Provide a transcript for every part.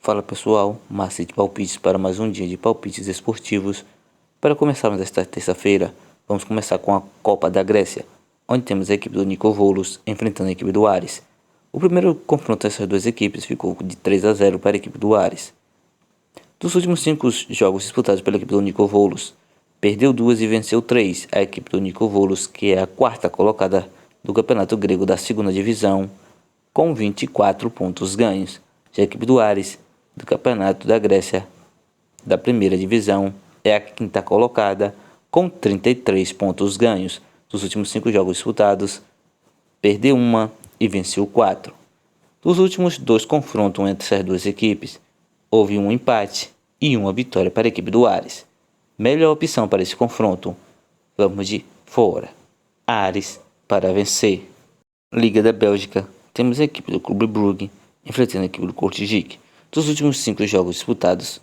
Fala pessoal, Márcio de Palpites para mais um dia de palpites esportivos. Para começarmos esta terça-feira, vamos começar com a Copa da Grécia, onde temos a equipe do Nicovolos enfrentando a equipe do Aris. O primeiro confronto dessas duas equipes ficou de 3-0 para a equipe do Aris. Dos últimos 5 jogos disputados pela equipe do Nicovolos, perdeu 2 e venceu 3. A equipe do Nicovolos, que é a quarta colocada do campeonato grego da segunda divisão, com 24 pontos ganhos. Já a equipe do Aris, do campeonato da Grécia da primeira divisão, é a quinta colocada com 33 pontos ganhos. Dos últimos 5 jogos disputados, perdeu 1 e venceu 4. Dos últimos 2 confrontos entre essas duas equipes, houve um empate e uma vitória para a equipe do Aris. Melhor opção para esse confronto, vamos de fora. Aris para vencer. Liga da Bélgica, temos a equipe do Clube Brugge enfrentando a equipe do Kortrijk. Dos últimos 5 jogos disputados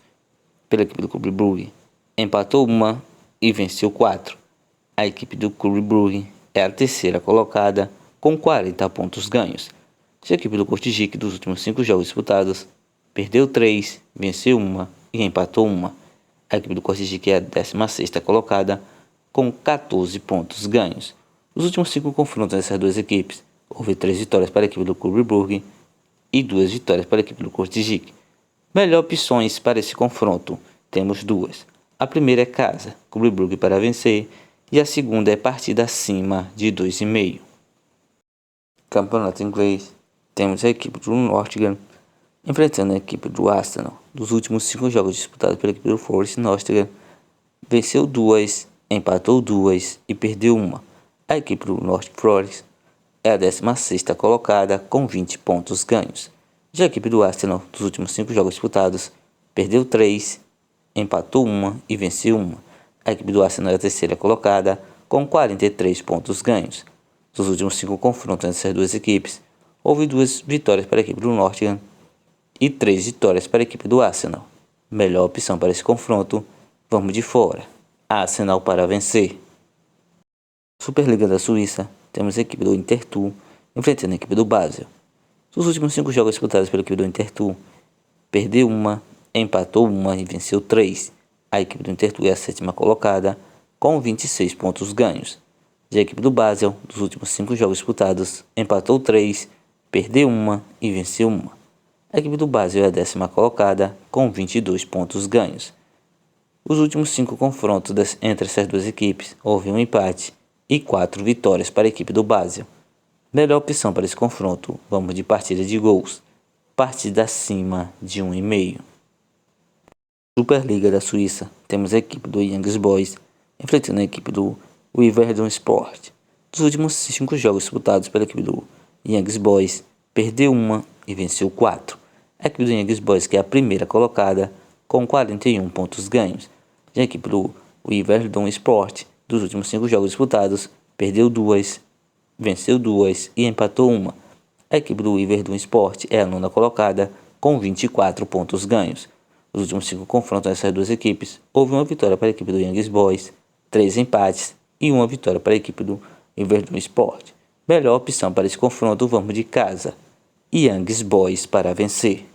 pela equipe do Clube Brugge, empatou 1 e venceu 4. A equipe do Clube Brugge é a terceira colocada com 40 pontos ganhos. Já a equipe do Kortrijk, dos últimos 5 jogos disputados, perdeu 3, venceu 1 e empatou 1. A equipe do Kortrijk é a 16ª colocada com 14 pontos ganhos. Nos últimos 5 confrontos dessas duas equipes, houve 3 vitórias para a equipe do Clube Brugge e 2 vitórias para a equipe do Kortrijk. Melhor opções para esse confronto, temos 2. A primeira é casa, Clube Brugge para vencer, e a segunda é partida acima de 2,5. Campeonato inglês, temos a equipe do Nottingham enfrentando a equipe do Arsenal. Dos últimos 5 jogos disputados pela equipe do Forest Nottingham, venceu 2, empatou 2 e perdeu 1. A equipe do North Forest é a 16ª colocada com 20 pontos ganhos. Já a equipe do Arsenal, dos últimos 5 jogos disputados, perdeu 3, empatou 1 e venceu 1. A equipe do Arsenal é a terceira colocada com 43 pontos ganhos. Dos últimos 5 confrontos entre essas duas equipes, houve 2 vitórias para a equipe do Nottingham e 3 vitórias para a equipe do Arsenal. Melhor opção para esse confronto, vamos de fora. Arsenal para vencer. Superliga da Suíça, temos a equipe do Intertoto enfrentando a equipe do Basel. Dos últimos 5 jogos disputados pela equipe do Intertoto, perdeu 1, empatou 1 e venceu 3. A equipe do Intertoto é a 7ª colocada com 26 pontos ganhos. Já a equipe do Basel, dos últimos 5 jogos disputados, empatou 3, perdeu 1 e venceu 1. A equipe do Basel é a 10ª colocada com 22 pontos ganhos. Os últimos 5 confrontos entre essas duas equipes, houve um empate e 4 vitórias para a equipe do Basel. Melhor opção para esse confronto, vamos de partida de gols. Partida acima de 1,5. Superliga da Suíça, temos a equipe do Young Boys enfrentando a equipe do Wiverdon Sport. Dos últimos 5 jogos disputados pela equipe do Young Boys, perdeu 1 e venceu 4. A equipe do Young Boys, que é a primeira colocada, com 41 pontos ganhos. Já a equipe do Wiverdon Sport, dos últimos 5 jogos disputados, perdeu 2, venceu 2 e empatou 1. A equipe do Wiverdon Sport é a 9ª colocada com 24 pontos ganhos. Nos últimos 5 confrontos dessas duas equipes, houve uma vitória para a equipe do Young Boys, 3 empates e uma vitória para a equipe do Wiverdon Sport. Melhor opção para esse confronto, vamos de casa. Young Boys para vencer.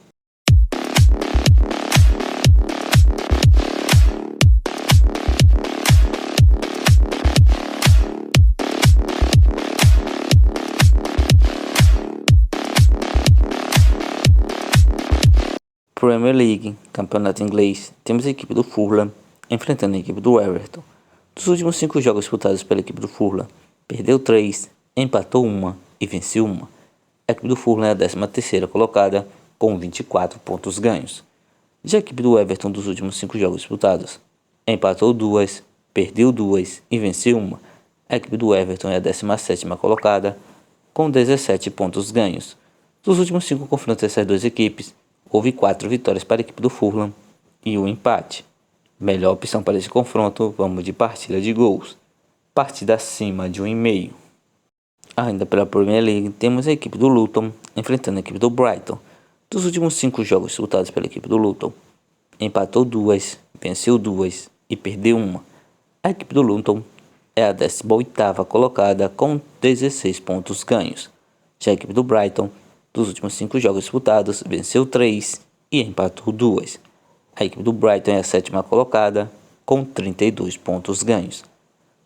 Premier League, campeonato inglês, temos a equipe do Fulham enfrentando a equipe do Everton. Dos últimos 5 jogos disputados pela equipe do Fulham, perdeu 3, empatou 1 e venceu 1. A equipe do Fulham é a 13ª colocada com 24 pontos ganhos. Já a equipe do Everton, dos últimos 5 jogos disputados, empatou 2, perdeu 2 e venceu 1. A equipe do Everton é a 17ª colocada com 17 pontos ganhos. Dos últimos 5 confrontos dessas duas equipes, houve 4 vitórias para a equipe do Fulham e um empate. Melhor opção para esse confronto, vamos de partida de gols. Partida acima de 1,5. Ainda pela Premier League, temos a equipe do Luton enfrentando a equipe do Brighton. Dos últimos 5 jogos disputados pela equipe do Luton, empatou 2, venceu 2 e perdeu 1. A equipe do Luton é a 18ª colocada com 16 pontos ganhos. Já a equipe do Brighton, dos últimos 5 jogos disputados, venceu 3, e empatou 2. A equipe do Brighton é a 7ª colocada, com 32 pontos ganhos.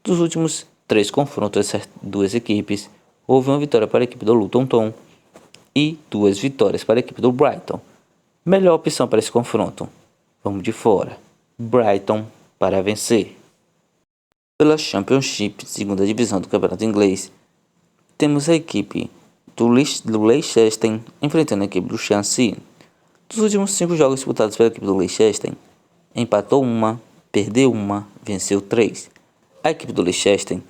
Dos últimos 3 confrontos dessas duas equipes, houve uma vitória para a equipe do Luton Town e 2 vitórias para a equipe do Brighton. Melhor opção para esse confronto. Vamos de fora. Brighton para vencer. Pela Championship, segunda divisão do Campeonato Inglês, temos a equipe do Leicester enfrentando a equipe do Chelsea. Dos últimos 5 jogos disputados pela equipe do Leicester, empatou 1, perdeu 1, venceu 3. A equipe do Leicester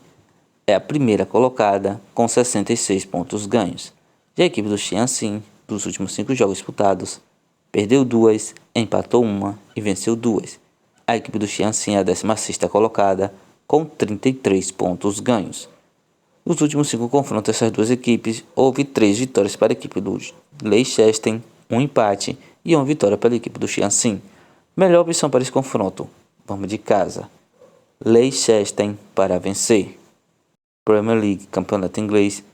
é a primeira colocada com 66 pontos ganhos. Já a equipe do Chelsea, dos últimos 5 jogos disputados, perdeu 2, empatou 1 e venceu 2. A equipe do Chelsea é a 16ª colocada com 33 pontos ganhos. Nos últimos 5 confrontos dessas duas equipes, houve 3 vitórias para a equipe do Leicester, 1 empate e 1 vitória para a equipe do Chelsea. Melhor opção para esse confronto. Vamos de casa. Leicester para vencer. Premier League, Campeonato Inglês,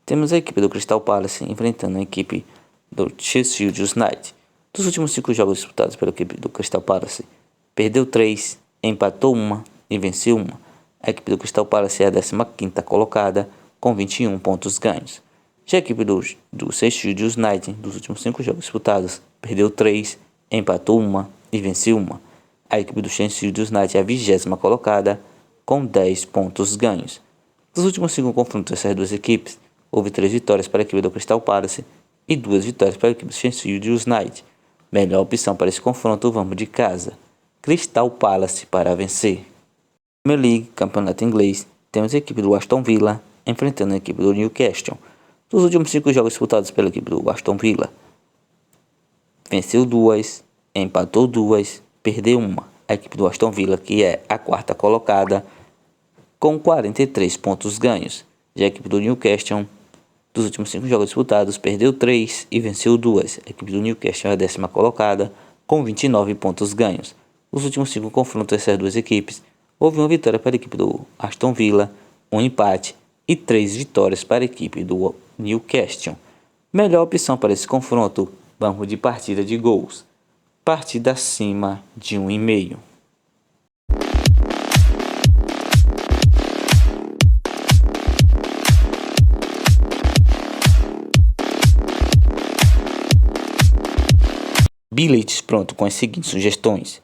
temos a equipe do Crystal Palace enfrentando a equipe do Sheffield United. Dos últimos 5 jogos disputados pela equipe do Crystal Palace, perdeu 3, empatou 1 e venceu 1. A equipe do Crystal Palace é a 15ª colocada com 21 pontos ganhos. Já a equipe do Sheffield United, dos últimos 5 jogos disputados, perdeu 3, empatou 1 e venceu 1. A equipe do Sheffield United é a 20ª colocada com 10 pontos ganhos. Dos últimos 5 confrontos dessas duas equipes, houve 3 vitórias para a equipe do Crystal Palace e 2 vitórias para a equipe do Sheffield United. Melhor opção para esse confronto, vamos de casa. Crystal Palace para vencer. Premier League, Campeonato Inglês, temos a equipe do Aston Villa enfrentando a equipe do Newcastle. Dos últimos 5 jogos disputados pela equipe do Aston Villa, venceu 2, empatou 2, perdeu 1. A equipe do Aston Villa, que é a 4ª colocada, com 43 pontos ganhos. Já a equipe do Newcastle, dos últimos 5 jogos disputados, perdeu 3 e venceu 2. A equipe do Newcastle é a 10ª colocada, com 29 pontos ganhos. Nos últimos 5 confrontos dessas duas equipes, houve uma vitória para a equipe do Aston Villa, 1 empate e 3 vitórias para a equipe do Newcastle. Melhor opção para esse confronto, vamos de partida de gols. Partida acima de 1,5. Bilhetes pronto com as seguintes sugestões: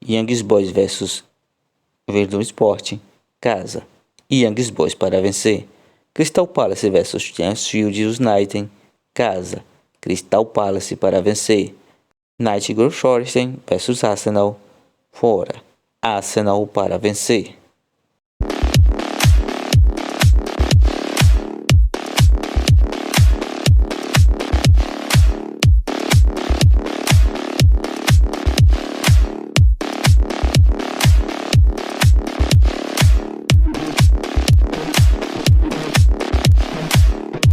Young Boys vs Verdun Sport, casa. Young Boys para vencer. Crystal Palace vs Sheffield United, casa. Crystal Palace para vencer. Nottingham Forest vs Arsenal, fora. Arsenal para vencer.